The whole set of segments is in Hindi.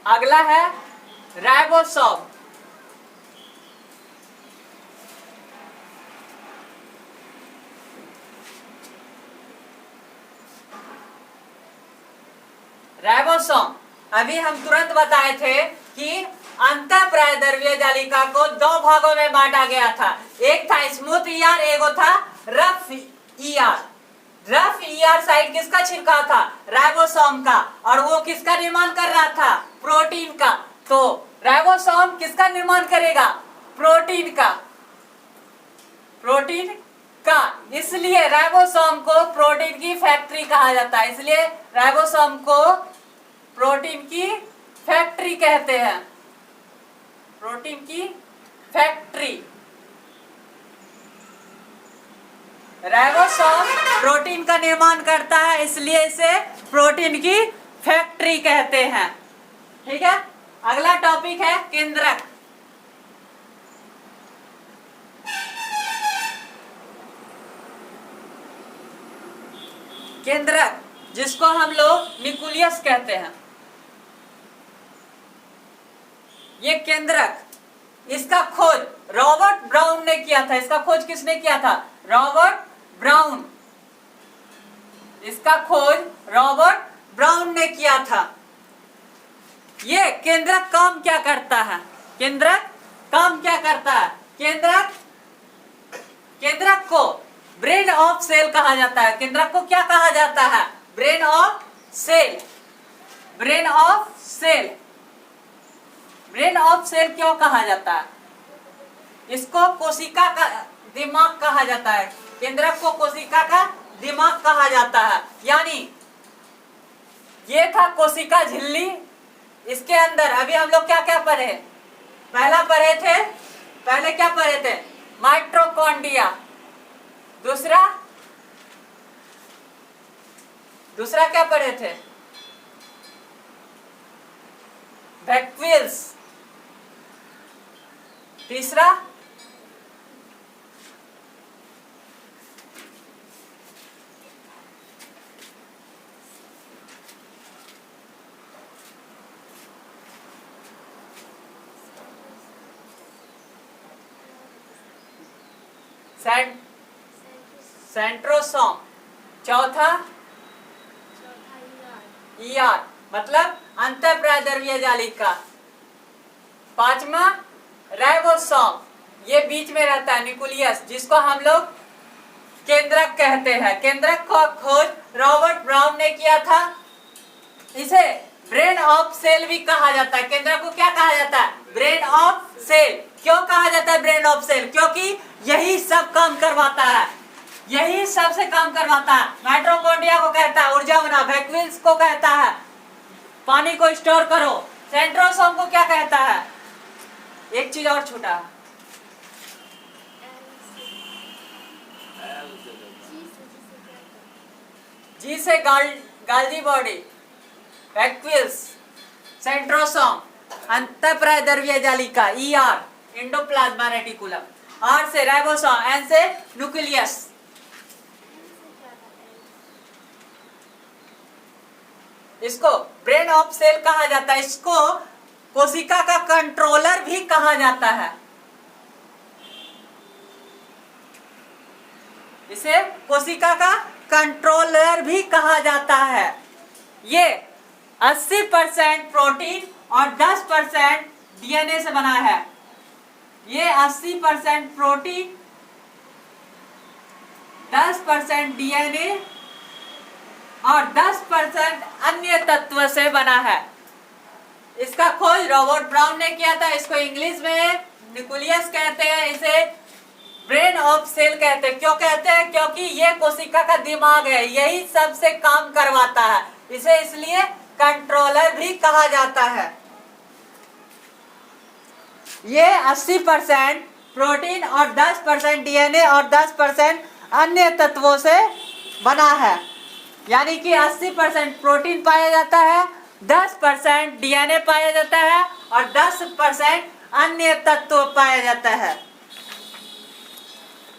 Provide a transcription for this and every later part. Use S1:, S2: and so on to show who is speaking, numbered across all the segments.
S1: अगला है राइबोसोम। राइबोसोम अभी हम तुरंत बताए थे कि अंतःप्रायद्रव्य जालिका को दो भागों में बांटा गया था। एक था स्मूथ ईआर, एक था rough ER. Rough ER side किसका छिड़काव था? राइबोसोम का। और वो किसका निर्माण कर रहा था? प्रोटीन का। तो राइबोसोम किसका निर्माण करेगा? प्रोटीन का। प्रोटीन का। इसलिए राइबोसोम को प्रोटीन की फैक्ट्री कहा जाता है। इसलिए राइबोसोम को प्रोटीन की फैक्ट्री कहते हैं। प्रोटीन की फैक्ट्री। राइबोसोम प्रोटीन का निर्माण करता है, इसलिए इसे प्रोटीन की फैक्ट्री कहते हैं। ठीक है। अगला टॉपिक है केंद्रक। केंद्रक जिसको हम लोग न्यूक्लियस कहते हैं। ये केंद्रक, इसका खोज रॉबर्ट ब्राउन ने किया था। इसका खोज किसने किया था? Robert brown. इसका खोज रॉबर्ट ब्राउन ने किया था। ये केंद्रक काम क्या करता है? केंद्रक काम क्या करता है? केंद्रक को ब्रेन ऑफ सेल कहा जाता है। केंद्रक को क्या कहा जाता है? Brain of cell. Brain of cell. Brain of cell क्यों कहा जाता है? इसको कोशिका का दिमाग कहा जाता है। केंद्रक को कोशिका का दिमाग कहा जाता है। यानी ये था कोशिका झिल्ली। इसके अंदर अभी हम लोग क्या क्या पढ़े? पहले क्या पढ़े थे? माइटोकॉन्ड्रिया। दूसरा क्या पढ़े थे? वैक्यूल्स। तीसरा सेंट्रोसोम। चौथा ईआर मतलब अंतःप्रायद्रव्य जालिका। पांचवा राइबोसोम, ये बीच में रहता है न्यूक्लियस, जिसको हम लोग केंद्रक कहते हैं। केंद्रक का खोज रॉबर्ट ब्राउन ने किया था। इसे ब्रेन ऑफ सेल भी कहा जाता है। केंद्रक को क्या कहा जाता है? Brain of cell. क्यों कहा जाता है ब्रेन ऑफ सेल? क्योंकि यही सब काम करवाता है। यही सबसे काम करवाता है। माइटोकॉन्ड्रिया को कहता है ऊर्जा बना। वैक्यूल्स को कहता है पानी को स्टोर करो। सेंट्रोसोम को क्या कहता है? एक चीज और छूटा। जी से गाल्जी बॉडी। वैक्यूल्स, सेंट्रोसोम, अंतःप्रायद्रव्य जालिका, ईआर एंडोप्लाज्मा रेटिकुलम, आर से राइबोसोम, एन से न्यूक्लियस। इसको ब्रेन ऑफ सेल कहा जाता है। इसको कोशिका का कंट्रोलर भी कहा जाता है। इसे कोशिका का कंट्रोलर भी कहा जाता है। ये 80% प्रोटीन और 10% डीएनए से बना है। ये 80% प्रोटीन, 10% डीएनए और 10% अन्य तत्व से बना है। इसका खोज रॉबर्ट ब्राउन ने किया था। इसको इंग्लिश में न्यूक्लियस कहते हैं। इसे ब्रेन ऑफ सेल कहते हैं। क्यों कहते हैं? क्योंकि ये कोशिका का दिमाग है, यही सबसे काम करवाता है। इसे इसलिए कंट्रोलर भी कहा जाता है। ये 80% प्रोटीन और 10% डीएनए और 10% अन्य तत्वों से बना है। यानी कि 80% प्रोटीन पाया जाता है, 10% डीएनए पाया जाता है और 10% अन्य तत्व पाया जाता है।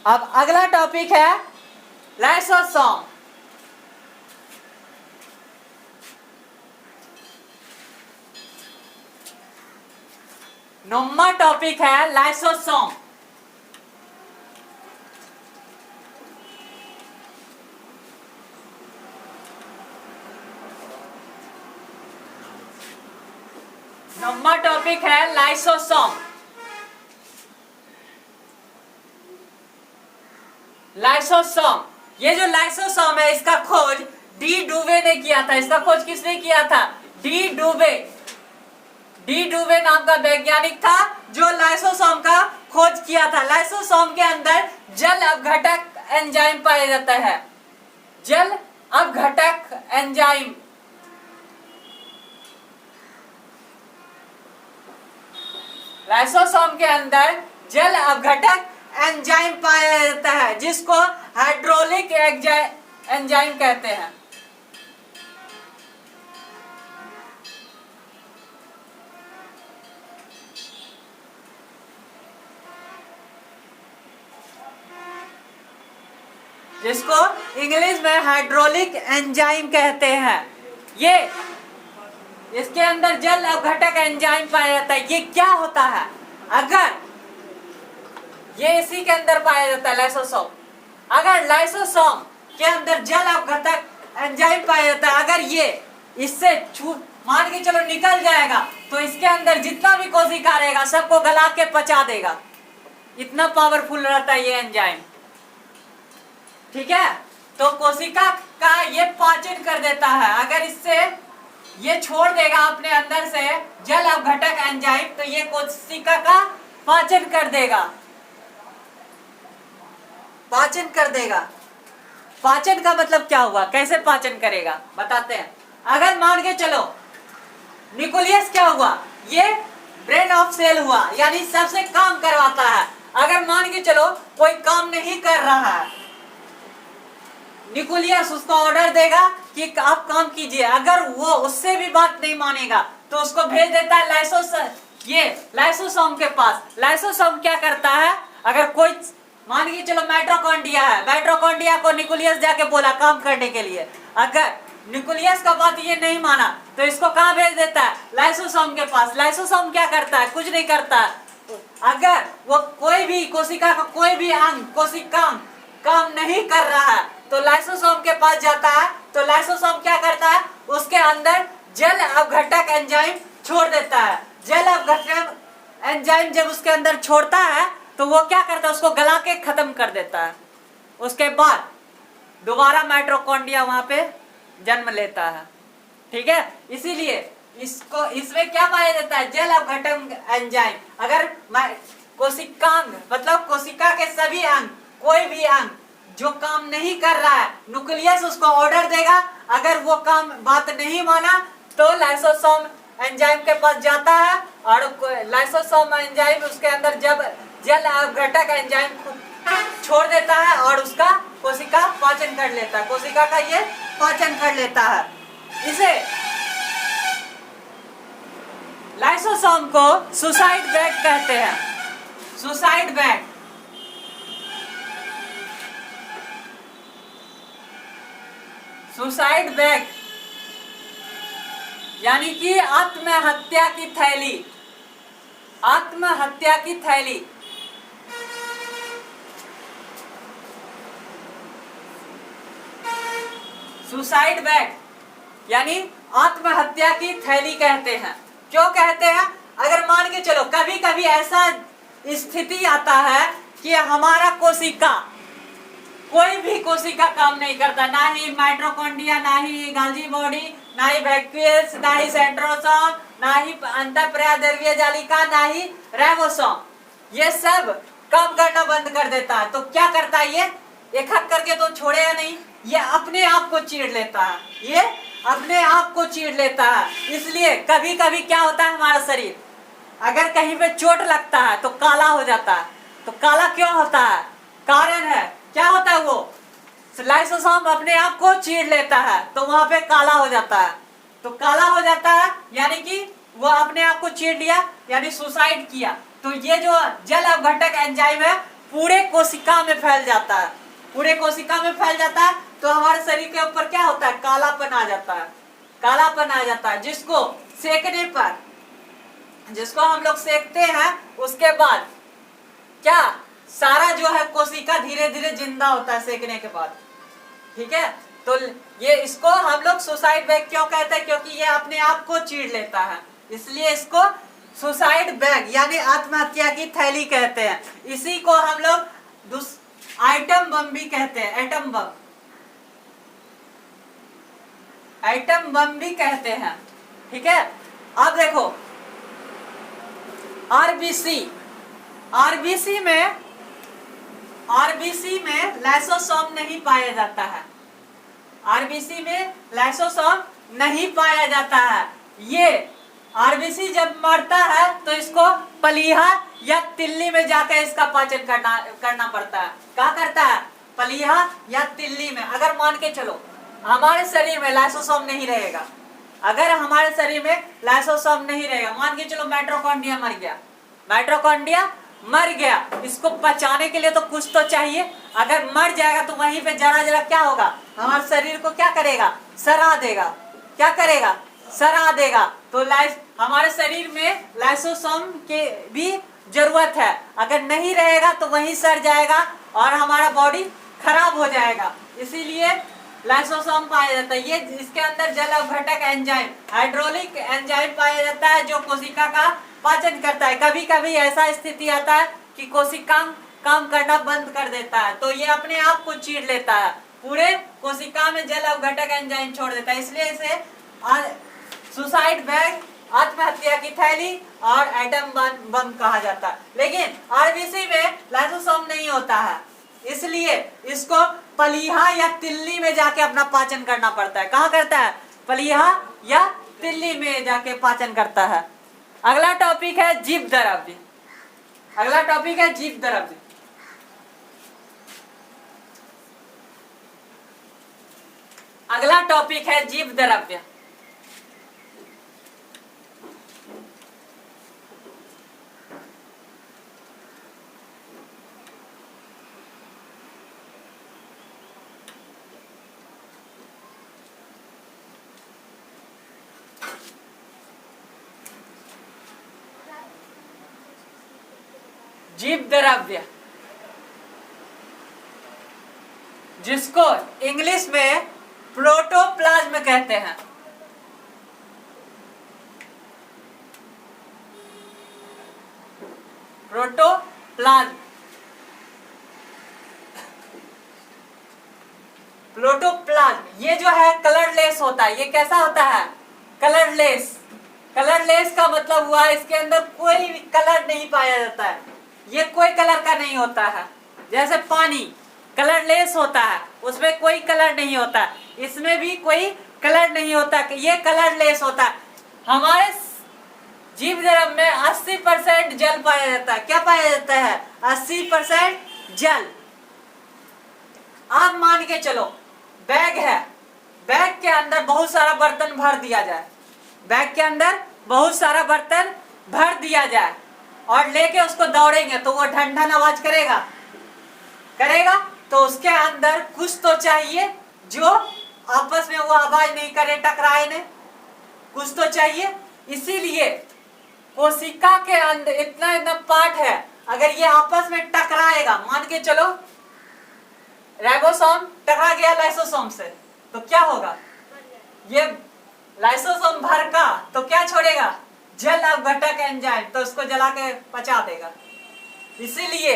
S1: अब अगला टॉपिक है लाइसोसोम। 9वां टॉपिक है लाइसोसोम। नौवां टॉपिक है लाइसोसोम। लाइसोसोम, ये जो लाइसोसोम है इसका खोज डी डुवे ने किया था। इसका खोज किसने किया था? डी डुवे। डी डुवे नाम का वैज्ञानिक था जो लाइसोसोम का खोज किया था। लाइसोसोम के अंदर जल अपघटक एंजाइम पाया जाता है। जल अपघटक एंजाइम। लाइसोसोम के अंदर जल अपघटक एंजाइम पाया जाता है जिसको हाइड्रोलिक एंजाइम कहते हैं। जिसको इंग्लिश में हाइड्रोलिक एंजाइम कहते हैं। ये इसके अंदर जल अपघटक एंजाइम पाया जाता है। ये क्या होता है? अगर ये इसी के अंदर पाया जाता है लाइसोसोम। अगर लाइसोसोम के अंदर जल अपघटक एंजाइम पाया जाता है, अगर ये इससे मान के चलो निकल जाएगा तो इसके अंदर जितना भी कोशिका रहेगा सबको गला के पचा देगा। इतना पावरफुल रहता है ये एंजाइम। ठीक है, तो कोशिका का ये पाचन कर देता है। अगर इससे ये छोड़ देगा अपने अंदर से जल अपघटक एंजाइम तो ये कोशिका का पाचन कर देगा। पाचन कर देगा। पाचन का मतलब क्या हुआ? कैसे पाचन करेगा बताते हैं। अगर मान के चलो न्यूक्लियस क्या हुआ? ये ब्रेन ऑफ सेल हुआ, यानी सबसे काम करवाता है। अगर मान के चलो कोई काम नहीं कर रहा है, न्यूक्लियस उसको ऑर्डर देगा कि आप काम कीजिए। अगर वो उससे भी बात नहीं मानेगा तो उसको भेज देता है लाइसोसोम के पास। लाइसोसोम क्या करता है? अगर कोई मान के चलो माइटोकॉन्ड्रिया है, माइटोकॉन्ड्रिया को न्यूक्लियस जाके बोला काम करने के लिए। अगर न्यूक्लियस का बात ये नहीं माना तो इसको कहाँ भेज देता है? लाइसोसोम के पास। लाइसोसोम क्या करता है? कुछ नहीं करता है। अगर वो कोई भी कोशिका का कोई भी अंग कोशिका काम नहीं कर रहा है तो लाइसोसोम के पास जाता है। तो लाइसोसोम क्या करता है? उसके अंदर जल अपघटक एंजाइम छोड़ देता है। जल अपघटक एंजाइम जब उसके अंदर छोड़ता है तो वो क्या करता है? उसको गला के खत्म कर देता है। उसके बाद दोबारा माइटोकॉन्ड्रिया वहां पे जन्म लेता है। ठीक है, इसीलिए इसमें क्या पाया जाता है? जल अपघटक एंजाइम। अगर कोशिकांग मतलब कोशिका के सभी अंग, कोई भी अंग जो काम नहीं कर रहा है, न्यूक्लियस उसको ऑर्डर देगा। अगर वो काम बात नहीं माना तो लाइसोसोम एंजाइम के पास जाता है और लाइसोसोम एंजाइम उसके अंदर जब जल अपघटक एंजाइम छोड़ देता है और उसका कोशिका पाचन कर लेता है। कोशिका का ये पाचन कर लेता है। इसे लाइसोसोम को सुसाइड बैग कहते हैं। Suicide bag. सुसाइड बैग यानी कि आत्महत्या की थैली। आत्महत्या की थैली। सुसाइड बैग यानी आत्महत्या की थैली कहते हैं। क्यों कहते हैं? अगर मान के चलो कभी कभी ऐसा स्थिति आता है कि हमारा कोशिका, कोई भी कोशिका काम नहीं करता, ना ही माइटोकॉन्ड्रिया, ना ही गाल्जी बॉडी, ना ही वैक्यूल्स, ना ही सेंट्रोसोम, ना ही अंतःप्राद्रव्य जालिका, ना ही राइबोसोम। ये सब काम करना बंद कर देता है। तो क्या करता है? ये एक हक करके तो छोड़ेगा नहीं, ये अपने आप को चीर लेता है। ये अपने आप को चीर लेता है। इसलिए कभी कभी क्या होता है, हमारा शरीर अगर कहीं पे चोट लगता है तो काला हो जाता है। तो काला क्यों होता है? कारण है, क्या होता है? वो लाइसोसोम अपने आप को चीर लेता है तो वहां पे काला हो जाता है। तो काला हो जाता है यानी कि वो अपने आप को चीर लिया, यानी सुसाइड किया। तो ये जो जल अपघटक एंजाइम है पूरे कोशिका में फैल जाता है। पूरे कोशिका में फैल जाता है तो हमारे शरीर के ऊपर क्या होता है? कालापन आ जाता है। कालापन आ जाता है जिसको सेकने पर जिसको हम लोग सेकते हैं, उसके बाद क्या सारा जो है कोशिका धीरे धीरे जिंदा होता है सेकने के बाद। ठीक है, तो ये इसको हम लोग सुसाइड बैग क्यों कहते हैं? क्योंकि ये अपने आप को चीर लेता है, इसलिए इसको सुसाइड बैग यानी आत्महत्या की थैली कहते हैं। इसी को हम लोग आइटम बम भी कहते हैं, एटम बम, एटम बम भी कहते हैं। ठीक है, अब देखो आरबीसी, आरबीसी में लाइसोसोम नहीं पाया जाता है, आरबीसी में लाइसोसोम नहीं पाया जाता है। ये आरबीसी जब मरता है तो इसको पलीहा या तिल्ली में जाकर इसका पाचन करना पड़ता है। क्या करता है? पलीहा या तिल्ली में। अगर मान के चलो हमारे शरीर में लाइसोसोम नहीं रहेगा, अगर हमारे शरीर में लाइसोसोम नहीं रहेगा, मान के चलो माइटोकॉन्ड्रिया मर गया, माइटोकॉन्ड्रिया मर गया, इसको पचाने के लिए तो कुछ तो चाहिए। अगर मर जाएगा तो वहीं पे जरा जरा क्या होगा, हमारे शरीर को क्या करेगा? सड़ा देगा। क्या करेगा? सड़ा देगा। तो हमारे शरीर में लाइसोसोम के भी जरूरत है, अगर नहीं रहेगा तो वहीं सड़ जाएगा और हमारा बॉडी खराब हो जाएगा। इसीलिए लाइसोसोम पाया जाता है। ये इसके अंदर जल अपघटक एंजाइम, हाइड्रोलिक एंजाइम पाया जाता है जो कोशिका का पाचन करता है। कभी कभी ऐसा स्थिति आता है कि कोशिका काम करना बंद कर देता है, तो ये अपने आप को चीर लेता है, पूरे कोशिका में जल अपघटक एंजाइम छोड़ देता है। इसलिए इसे सुसाइड बैग, आत्महत्या की थैली और एटम बम कहा जाता है। लेकिन आरबीसी में लाइसोसोम नहीं होता है, इसलिए इसको पलीहा या तिल्ली में जाके अपना पाचन करना पड़ता है। कहाँ करता है? पलीहा या तिल्ली में जाके पाचन करता है। अगला टॉपिक है जीव द्रव्य। अगला टॉपिक है जीव द्रव्य। अगला टॉपिक है जीव द्रव्य। जीव द्रव्य, जिसको इंग्लिश में प्रोटोप्लाज्म कहते हैं। प्रोटोप्लाज्म, प्रोटोप्लाज्म ये जो है कलरलेस होता है। ये कैसा होता है? कलरलेस। कलरलेस का मतलब हुआ इसके अंदर कोई कलर नहीं पाया जाता है, ये कोई कलर का नहीं होता है। जैसे पानी कलरलेस होता है, उसमें कोई कलर नहीं होता, इसमें भी कोई कलर नहीं होता, ये कलरलेस होता है। हमारे जीव द्रव्य में 80% जल पाया जाता है। क्या पाया जाता है? 80% जल। आप मान के चलो बैग है, बैग के अंदर बहुत सारा बर्तन भर दिया जाए, बैग के अंदर बहुत सारा बर्तन भर दिया जाए और लेके उसको दौड़ेंगे तो वो ढन आवाज करेगा, करेगा। तो उसके अंदर कुछ तो चाहिए जो आपस में वो आवाज नहीं करे, टकराए नहीं, कुछ तो चाहिए। इसीलिए कोशिका के अंदर इतना इतना पार्ट है, अगर ये आपस में टकराएगा, मान के चलो राइबोसोम टकरा गया लाइसोसोम से, तो क्या होगा? ये लाइसोसोम भर का तो क्या छोड़ेगा? जल अपघटक एंजाइम, तो उसको जला के पचा देगा। इसीलिए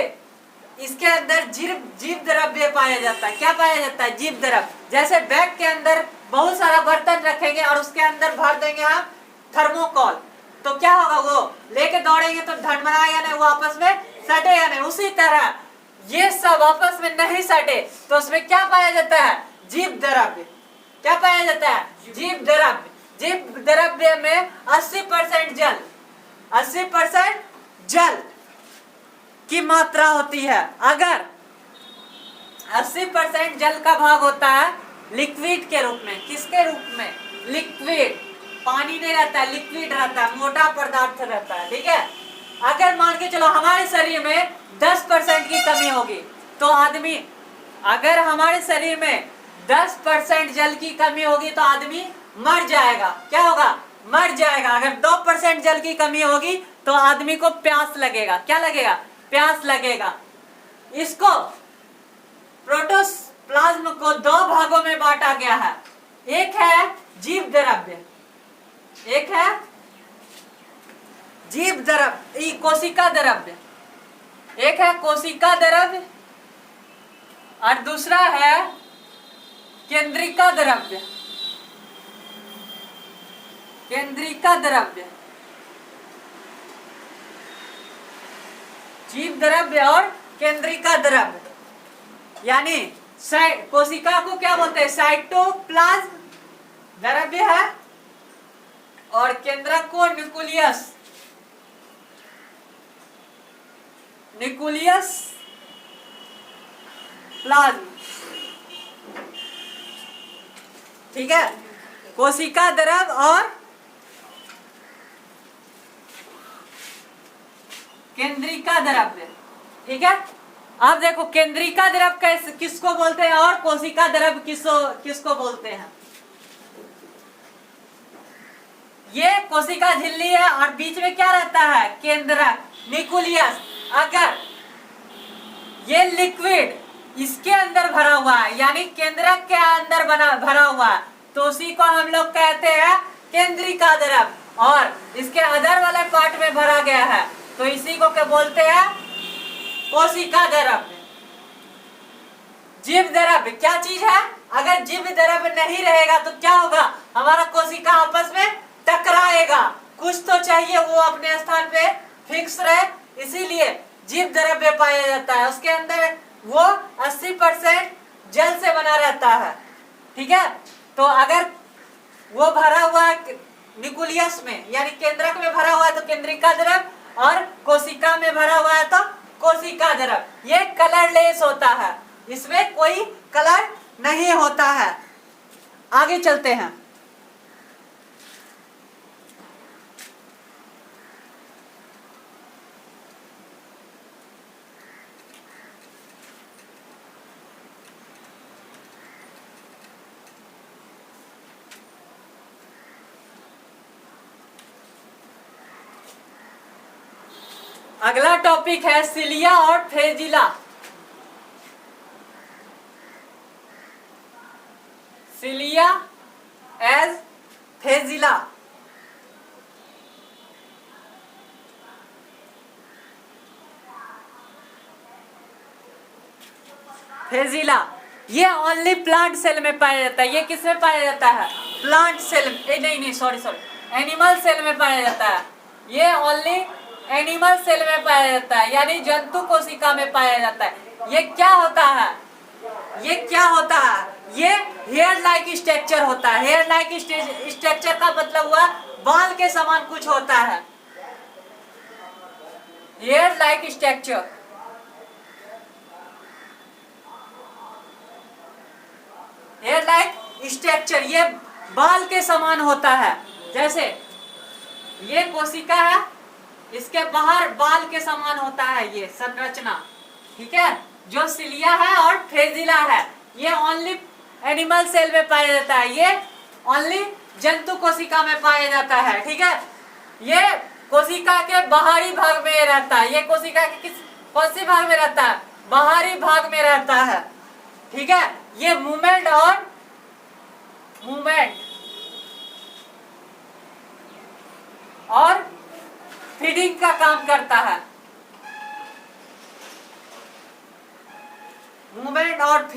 S1: इसके अंदर जीव द्रव्य पाया जाता है। क्या पाया जाता है? जीव द्रव्य। जैसे बैग के अंदर बहुत सारा बर्तन रखेंगे और उसके अंदर भर देंगे आप थर्मोकोल, तो क्या होगा? वो लेके दौड़ेंगे तो ढनमनाएगा नहीं, वो आपस में सटेगा नहीं। उसी तरह ये सब आपस में नहीं सटे तो उसमें क्या पाया जाता है? जीव द्रव्य। क्या पाया जाता है? जीव द्रव्य। जीव द्रव्य में 80% जल, 80% जल की मात्रा होती है। अगर 80% जल का भाग होता है लिक्विड के रूप में। किसके रूप में? लिक्विड। पानी नहीं रहता है, लिक्विड रहता है, मोटा पदार्थ रहता है। ठीक है, अगर मान के चलो हमारे शरीर में 10% की कमी होगी तो आदमी, अगर हमारे शरीर में 10% जल की कमी होगी तो आदमी मर जाएगा। क्या होगा? मर जाएगा। अगर 2% जल की कमी होगी तो आदमी को प्यास लगेगा। क्या लगेगा? प्यास लगेगा। इसको प्रोटोप्लाज्म को 2 भागों में बांटा गया है। एक है जीव द्रव्य, एक है जीव द्रव्य, कोशिका द्रव्य, एक है कोशिका द्रव्य और दूसरा है केंद्रिका द्रव्य। केंद्रिका द्रव्य, जीव द्रव्य और केंद्रिका द्रव्य। यानी कोशिका को क्या बोलते हैं? साइटोप्लाज्म द्रव्य है और केंद्रक को न्यूक्लियस, न्यूक्लियस प्लाज्म। ठीक है, कोशिका द्रव्य और केंद्रिका द्रव्य। ठीक है, अब देखो केंद्रिका द्रव्य किसको बोलते हैं और कोशिका द्रव्य किसको बोलते हैं। ये कोशिका झिल्ली है और बीच में क्या रहता है? केंद्रक, न्यूक्लियस। अगर ये लिक्विड इसके अंदर भरा हुआ है, यानी केंद्रक के अंदर भरा हुआ है, तो उसी को हम लोग कहते हैं केंद्रिका द्रव्य। और इसके अदर वाले पार्ट में भरा गया है तो इसी को क्या बोलते हैं? कोशिका द्रव्य। जीव द्रव्य क्या चीज है? अगर जीव द्रव्य नहीं रहेगा तो क्या होगा? हमारा कोशिका आपस में टकराएगा। कुछ तो चाहिए वो अपने स्थान पे फिक्स रहे, इसीलिए जीव द्रव्य पाया जाता है। उसके अंदर वो 80% जल से बना रहता है। ठीक है, तो अगर वो भरा हुआ है न्यूक्लियस में यानी केंद्रक में भरा हुआ है तो केंद्रिका द्रव्य, और कोशिका में भरा हुआ है तो कोशिका द्रव्य। ये कलरलेस होता है, इसमें कोई कलर नहीं होता है। आगे चलते हैं। अगला टॉपिक है सिलिया और flagella. Cilia as flagella. Flagella ये ओनली प्लांट सेल में पाया जाता है। ये किस में पाया जाता है? प्लांट सेल, नहीं सॉरी एनिमल सेल में पाया जाता है। ये ओनली एनिमल सेल में पाया जाता है, यानी जंतु कोशिका में पाया जाता है। ये क्या होता है? ये क्या होता है? ये हेयर लाइक स्ट्रक्चर होता है। हेयर लाइक स्ट्रक्चर का मतलब हुआ बाल के समान कुछ होता है। Hair like structure, hair like structure ये बाल के समान होता है। जैसे ये कोशिका है, इसके बाहर बाल के समान होता है ये संरचना। ठीक है, जो सिलिया है और फ्लैजिला है ये ओनली एनिमल सेल में पाया जाता है। ये ओनली जंतु कोशिका में पाया जाता है। ठीक है, ये कोशिका के बाहरी भाग में रहता है। ये कोशिका के कौन सी भाग में रहता है? बाहरी भाग में रहता है। ठीक है, ये मूवमेंट और फीडिंग का काम करता है। मूवमेंट और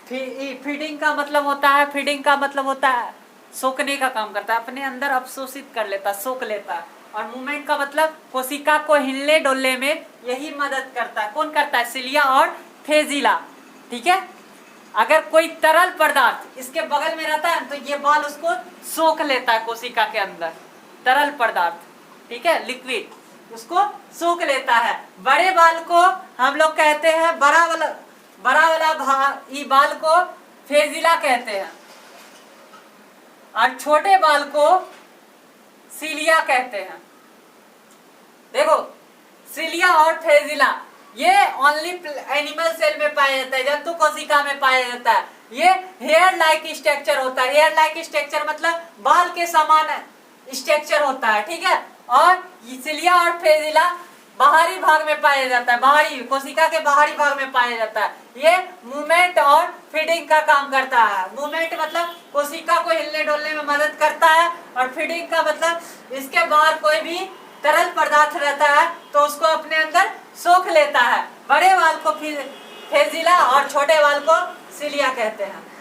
S1: फीडिंग का मतलब होता है, फीडिंग का मतलब होता है सोखने का काम करता है, अपने अंदर अवशोषित कर लेता, सोख लेता है। और मूवमेंट का मतलब कोशिका को हिलने डोलने में यही मदद करता है। कौन करता है? सिलिया और फ्लैजिला। ठीक है, अगर कोई तरल पदार्थ इसके बगल में रहता है तो ये बाल उसको सोख लेता है कोशिका के अंदर। तरल पदार्थ, ठीक है, लिक्विड उसको सोख लेता है। बड़े बाल को हम लोग कहते हैं बड़ा वाला बाल को फ्लैजिला कहते हैं और छोटे बाल को सिलिया कहते हैं। देखो सिलिया और फ्लैजिला ये ओनली एनिमल सेल में पाया जाता है, जंतु कोशिका में पाया जाता है। ये हेयर लाइक स्ट्रक्चर होता है। हेयर लाइक स्ट्रक्चर मतलब बाल के समान स्ट्रक्चर होता है, ठीक है। और सिलिया और फेजिला बाहरी भाग में पाया जाता है, बाहरी कोशिका के बाहरी भाग में पाया जाता है। ये मूवमेंट और फीडिंग का काम करता है। मूवमेंट मतलब कोशिका को हिलने डुलने में मदद करता है, और फीडिंग का मतलब इसके बाहर कोई भी तरल पदार्थ रहता है तो उसको अपने अंदर सोख लेता है। बड़े वाल को फेजिला और छोटे वाल को सिलिया कहते हैं।